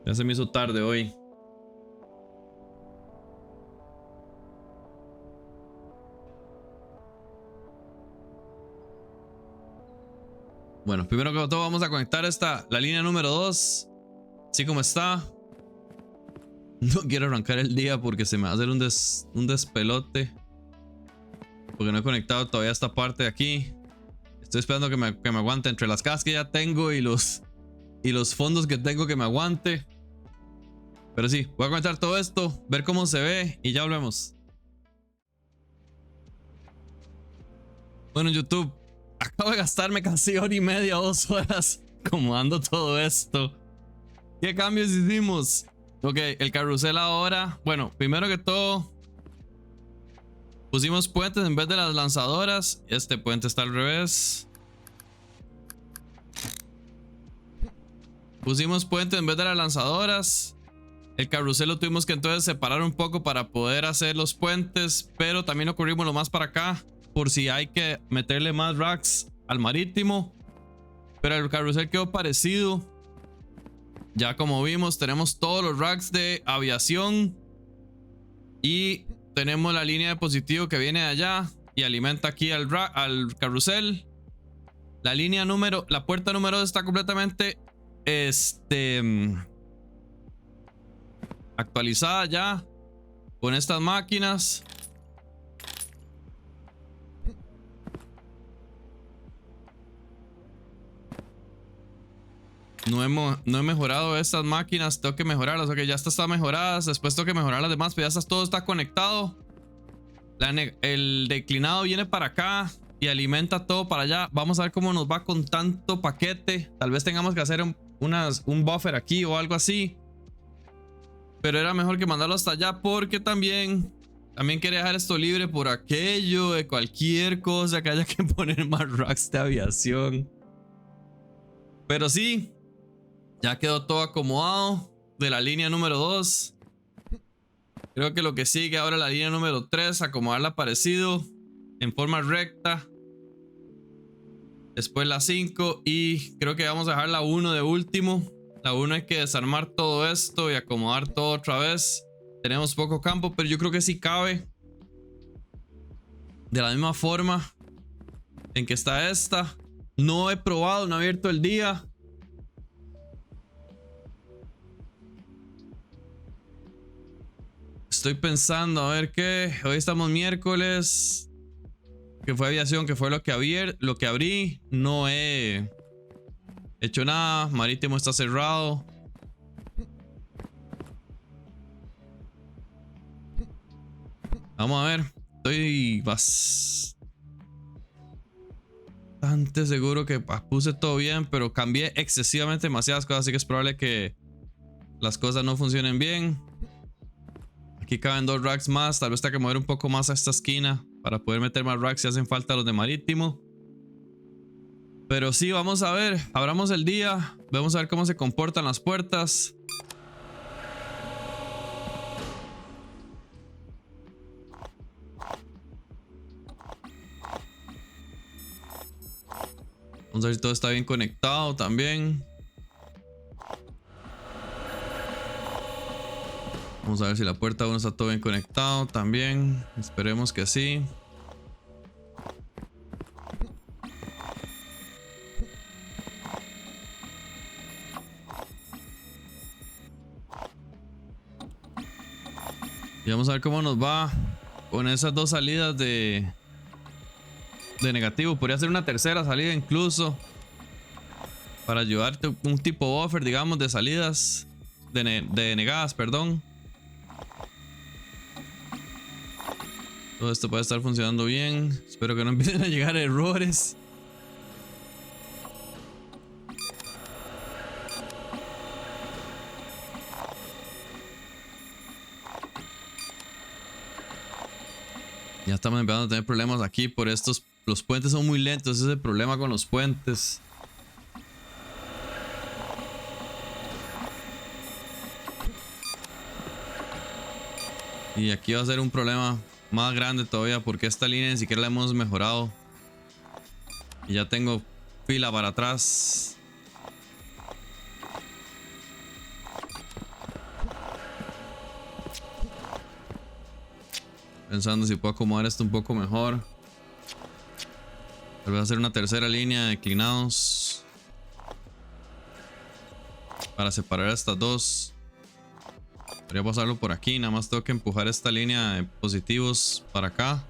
Ya se me hizo tarde hoy. Bueno, primero que todo vamos a conectar la línea número 2. Así como está. No quiero arrancar el día porque se me va a hacer un despelote. Porque no he conectado todavía esta parte de aquí. Estoy esperando que me aguante entre las casas que ya tengo y los fondos que tengo que me aguante. Pero sí, voy a conectar todo esto, ver cómo se ve y ya volvemos. Bueno, YouTube, acabo de gastarme casi hora y media, 2 horas acomodando todo esto. ¿Qué cambios hicimos? Ok, el carrusel ahora. Bueno, primero que todo, pusimos puentes en vez de las lanzadoras. Este puente está al revés. Pusimos puentes en vez de las lanzadoras. El carrusel lo tuvimos que entonces separar un poco para poder hacer los puentes. Pero también lo corrimos lo más para acá, por si hay que meterle más racks al marítimo. Pero el carrusel quedó parecido. Ya como vimos, tenemos todos los racks de aviación. Y tenemos la línea de positivo que viene de allá y alimenta aquí al carrusel. La puerta número 2 está completamente actualizada ya con estas máquinas. No he mejorado estas máquinas. Tengo que mejorarlas. Ok, ya están mejoradas. Después tengo que mejorar las demás. Pero ya todo está conectado. El declinado viene para acá y alimenta todo para allá. Vamos a ver cómo nos va con tanto paquete. Tal vez tengamos que hacer un buffer aquí o algo así. Pero era mejor que mandarlo hasta allá, porque también quería dejar esto libre por aquello de cualquier cosa que haya que poner más racks de aviación. Pero sí, ya quedó todo acomodado de la línea número 2. Creo que lo que sigue ahora es la línea número 3, acomodarla parecido, en forma recta. Después la 5 y creo que vamos a dejar la 1 de último. La 1 hay que desarmar todo esto y acomodar todo otra vez. Tenemos poco campo, pero yo creo que sí cabe. De la misma forma en que está esta. No he probado, no he abierto el día. Estoy pensando a ver qué. Hoy estamos miércoles. Que fue aviación, que fue lo que abrí. No he hecho nada. Marítimo está cerrado. Vamos a ver. Estoy bastante seguro que puse todo bien, pero cambié excesivamente demasiadas cosas, así que es probable que las cosas no funcionen bien. Aquí caben 2 racks más. Tal vez tenga que mover un poco más a esta esquina para poder meter más racks si hacen falta los de marítimo. Pero sí, vamos a ver. Abramos el día. Vamos a ver cómo se comportan las puertas. Vamos a ver si todo está bien conectado también. Vamos a ver si la puerta 1 está todo bien conectado también. Esperemos que sí. Y vamos a ver cómo nos va con esas 2 salidas de negativo. Podría ser una tercera salida incluso, para ayudarte, un tipo buffer, digamos, de salidas de negadas, perdón. Todo esto puede estar funcionando bien. Espero que no empiecen a llegar errores. Ya estamos empezando a tener problemas aquí por estos. Los puentes son muy lentos. Ese es el problema con los puentes. Y aquí va a ser un problema más grande todavía, porque esta línea ni siquiera la hemos mejorado. Y ya tengo fila para atrás. Pensando si puedo acomodar esto un poco mejor. Tal vez hacer una tercera línea de inclinados para separar estas 2. Podría pasarlo por aquí. Nada más tengo que empujar esta línea de positivos para acá.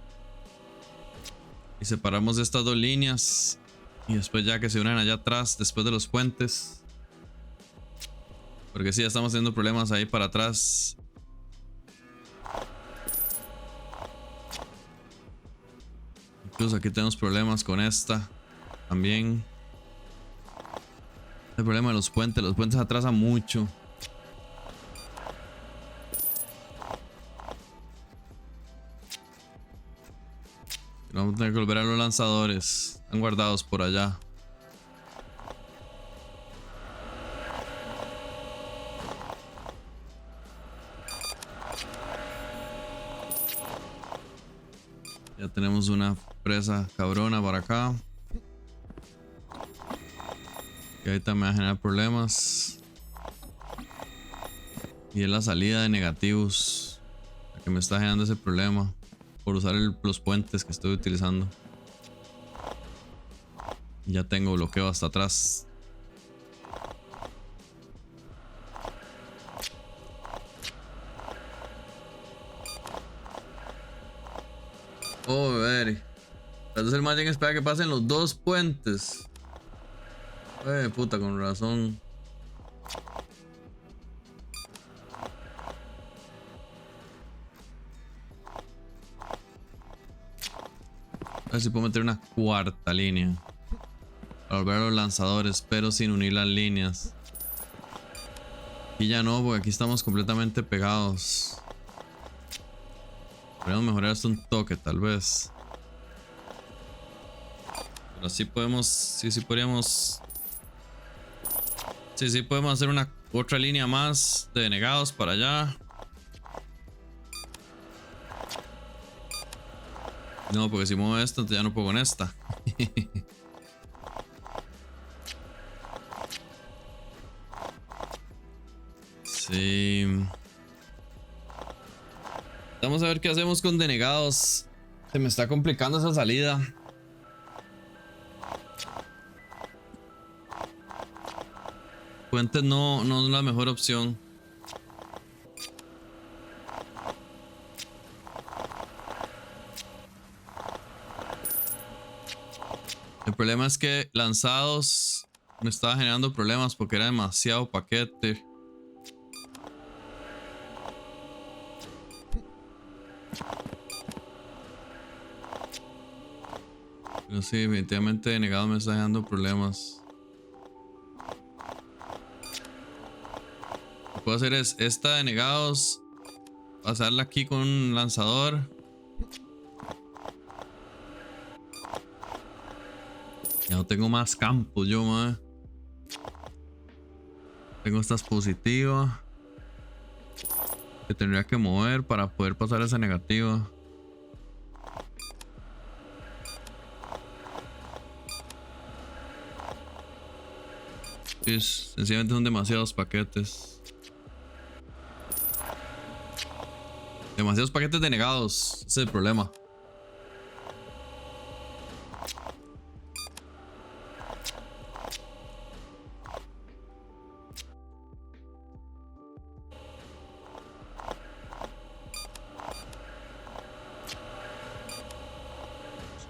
Y separamos estas 2 líneas. Y después ya que se unen allá atrás, después de los puentes. Porque sí, ya estamos teniendo problemas ahí para atrás. Incluso aquí tenemos problemas con esta también. El problema de los puentes atrasan mucho. Vamos a tener que volver a los lanzadores. Están guardados por allá. Ya tenemos una presa cabrona para acá. Y ahorita me va a generar problemas. Y es la salida de negativos la que me está generando ese problema. Por usar los puentes que estoy utilizando. Ya tengo bloqueo hasta atrás. Oh, a ver. Entonces el Magic espera que pasen los 2 puentes. Puta, con razón. A ver si puedo meter una 4ª línea. Para volver a los lanzadores, pero sin unir las líneas. Aquí ya no, porque aquí estamos completamente pegados. Podríamos mejorar esto un toque, tal vez. Pero así podemos. Sí podríamos. Sí podemos hacer una otra línea más de negados para allá. No, porque si muevo esto, ya no puedo con esta. Sí. Vamos a ver qué hacemos con denegados. Se me está complicando esa salida. Puentes no es la mejor opción. El problema es que lanzados me estaba generando problemas porque era demasiado paquete. Pero sí, definitivamente denegado me está dando problemas. puedo hacer es esta de negados. Pasarla aquí con un lanzador. Ya no tengo más campos yo, madre. Tengo estas positivas que tendría que mover para poder pasar esa negativa. Es, sencillamente son demasiados paquetes. Demasiados paquetes denegados. Ese es el problema.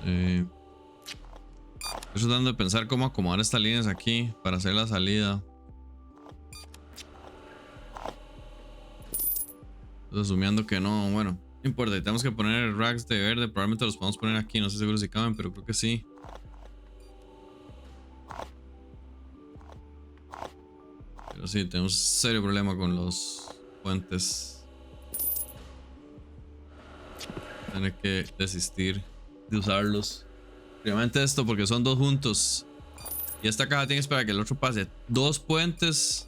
Sí. Estoy tratando de pensar cómo acomodar estas líneas aquí para hacer la salida. Estoy asumiendo que no, bueno, no importa, tenemos que poner racks de verde, probablemente los podemos poner aquí, no estoy seguro si caben, pero creo que sí. Pero sí, tenemos serio problema con los puentes. Tener que desistir de usarlos. Primeramente esto porque son dos juntos. Y esta caja tiene que esperar que el otro pase dos puentes.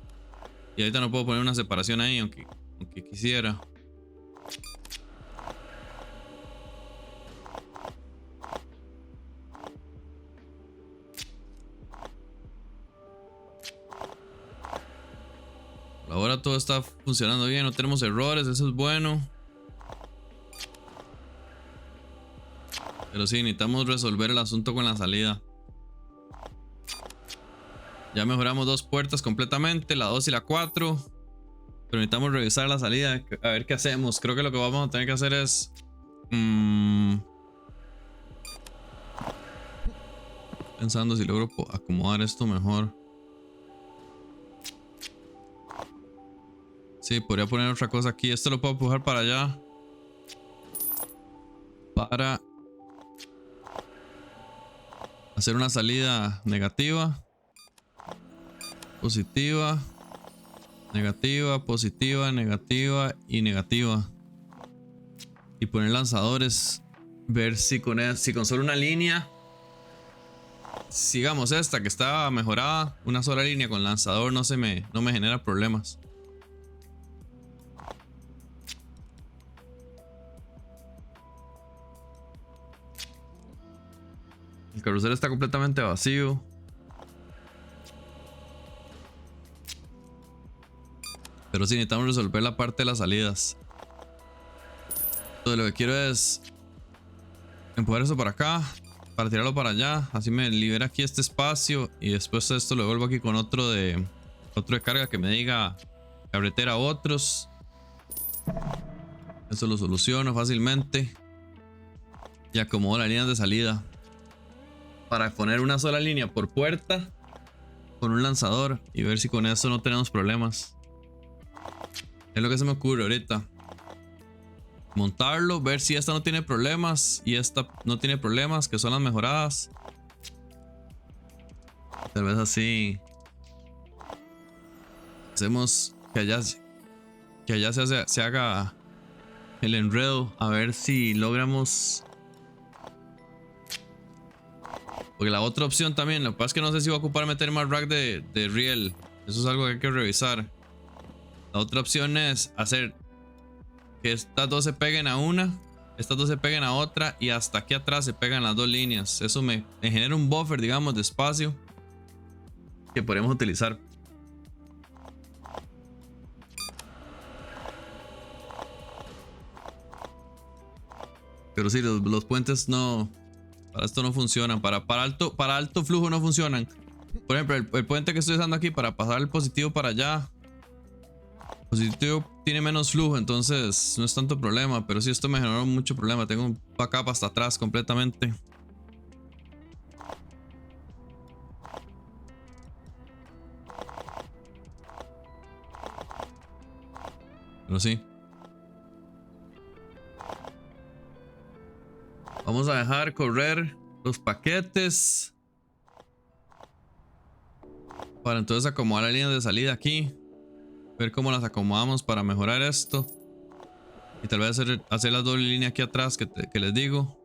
Y ahorita no puedo poner una separación ahí, aunque quisiera. Ahora todo está funcionando bien, no tenemos errores, eso es bueno. Pero sí, necesitamos resolver el asunto con la salida. Ya mejoramos dos puertas completamente, la 2 y la 4. Pero necesitamos revisar la salida, a ver qué hacemos. Creo que lo que vamos a tener que hacer es... pensando si logro acomodar esto mejor. Sí, podría poner otra cosa aquí. Esto lo puedo empujar para allá. Para hacer una salida negativa. Positiva. Negativa, positiva, negativa y negativa. Y poner lanzadores. Ver si con solo una línea. Sigamos esta que está mejorada. Una sola línea con lanzador no me genera problemas. El carrusel está completamente vacío. Pero sí, necesitamos resolver la parte de las salidas. Entonces lo que quiero es empujar eso para acá, para tirarlo para allá. Así me libera aquí este espacio. Y después esto lo devuelvo aquí con otro de carga que me diga carretera a otros. Eso lo soluciono fácilmente. Y acomodo las líneas de salida. Para poner una sola línea por puerta con un lanzador y ver si con eso no tenemos problemas. Es lo que se me ocurre ahorita. Montarlo, ver si esta no tiene problemas y esta no tiene problemas, que son las mejoradas. Tal vez así hacemos que allá se haga el enredo, a ver si logramos. Porque la otra opción también, lo que pasa es que no sé si va a ocupar meter más rack de riel. Eso es algo que hay que revisar. La otra opción es hacer que estas dos se peguen a una, estas dos se peguen a otra y hasta aquí atrás se pegan las dos líneas. Eso me genera un buffer, digamos, de espacio que podemos utilizar. Pero sí, los puentes no... Para esto no funcionan. Para alto flujo no funcionan. Por ejemplo, el puente que estoy usando aquí para pasar el positivo para allá. El positivo tiene menos flujo, entonces no es tanto problema. Pero sí, esto me generó mucho problema. Tengo un backup hasta atrás completamente. Pero sí. Vamos a dejar correr los paquetes. Para entonces acomodar la línea de salida aquí. ver cómo las acomodamos para mejorar esto. Y tal vez hacer la doble línea aquí atrás que les digo.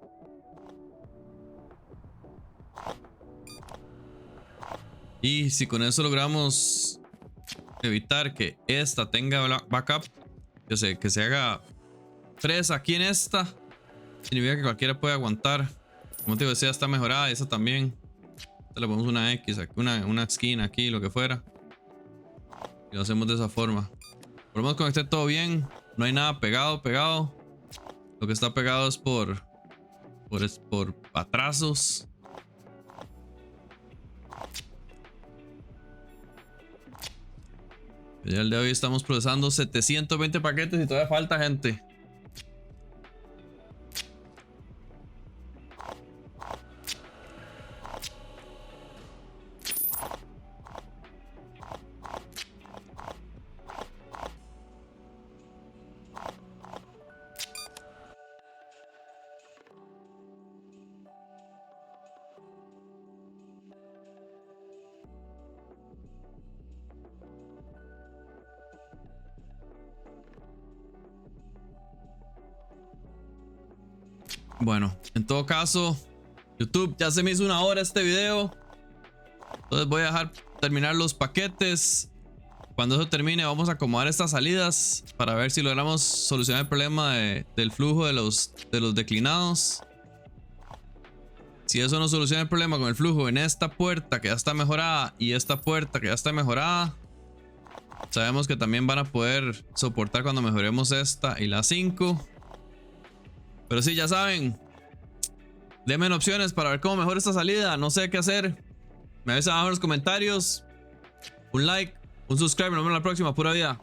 Y si con eso logramos evitar que esta tenga backup, que se haga 3 aquí en esta, significa que cualquiera puede aguantar. Como te digo, esa está mejorada, esa también. Esta le ponemos una X, una esquina aquí, lo que fuera. Y lo hacemos de esa forma. Por lo menos con que esté todo bien. No hay nada pegado. Lo que está pegado es por atrasos. Ya el día de hoy estamos procesando 720 paquetes y todavía falta, gente. Bueno, en todo caso, YouTube, ya se me hizo 1 hora este video. Entonces voy a dejar terminar los paquetes. Cuando eso termine, vamos a acomodar estas salidas para ver si logramos solucionar el problema del flujo de los declinados. Si eso no soluciona el problema con el flujo en esta puerta que ya está mejorada y esta puerta que ya está mejorada, sabemos que también van a poder soportar cuando mejoremos esta y la 5. Pero sí, ya saben, denme opciones para ver cómo mejora esta salida. No sé qué hacer. Me avisan abajo en los comentarios. Un like, un subscribe. Nos vemos en la próxima. Pura vida.